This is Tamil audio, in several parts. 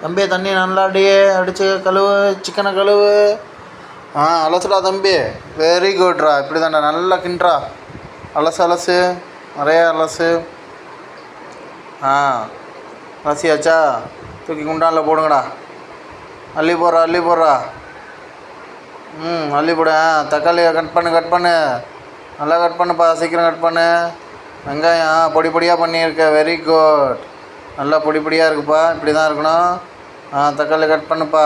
தம்பி தண்ணி நல்லா அடித்து கழுவு, சிக்கனை கழுவு. அலசுடா தம்பி. வெரி குட்ரா. இப்படி தான்டா, நல்லா கிண்டுறா. அலசு நிறையா அலசு. அலசியாச்சா? தூக்கி குண்டானில் போடுங்கடா. அள்ளி போடுறா. அள்ளி போடு. தக்காளியை கட் பண்ணு. நல்லா கட் பண்ணுப்பா, சீக்கிரம் கட் பண்ணு. வெங்காயம் பொடி பொடியாக பண்ணியிருக்க. Very good. நல்லா பொடி பொடியாக இருக்குப்பா. இப்படி தான் இருக்கணும். தக்காளி கட் பண்ணுப்பா.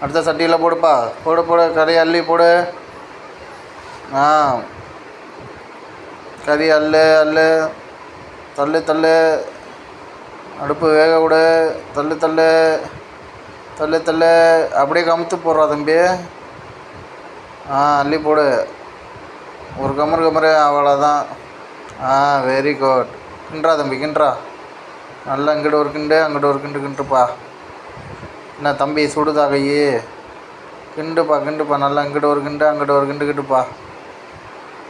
அடுத்த சட்டியில் போடுப்பா. போடு. கறி அள்ளி போடு. கறி அள்ளு. தள்ளு. அடுப்பு வேக விடு. தள்ளு. அப்படியே கமுத்து போடுறா தம்பி. அள்ளி போடு. ஒரு கமரு. அவ்வளோதான். Very good. கிண்டுறா தம்பி, கிண்டுறா. நல்லா இங்கிட்டு ஒரு கிண்டு, அங்கிட்டு ஒரு கிண்டுப்பா. என்ன தம்பி, சுடுதா கை? கிண்டுப்பா. நல்லா இங்கிட்டு ஒரு கிண்டு, அங்கிட்டு ஒரு கிண்டுப்பா.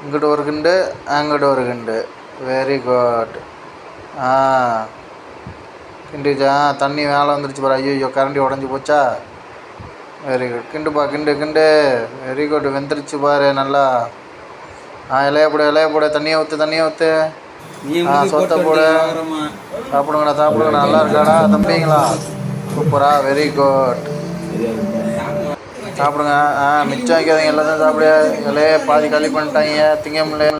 இங்கிட்டு ஒரு கிண்டு, அங்கிட்டு ஒரு கிண்டு. Very good. கிண்டிச்சா? தண்ணி மேலே வந்துருச்சு பாரு. ஐயோ, கரண்டி உடஞ்சி போச்சா? Very good. கிண்டுப்பா, கிண்டு. Very good. வெந்துருச்சு பாரு நல்லா. இலைய போடு. தண்ணியை ஊற்று. சொத்தை போடு. சாப்பிடுங்கடா. நல்லா இருக்காடா தம்பிங்களா? சூப்பரா. Very good. சாப்பிடுங்க. மிச்சம் வைக்காதீங்க, எல்லாத்தையும் சாப்பிடு. இலையே பாதி காலி பண்ணிட்டாங்க, திங்க முடியல.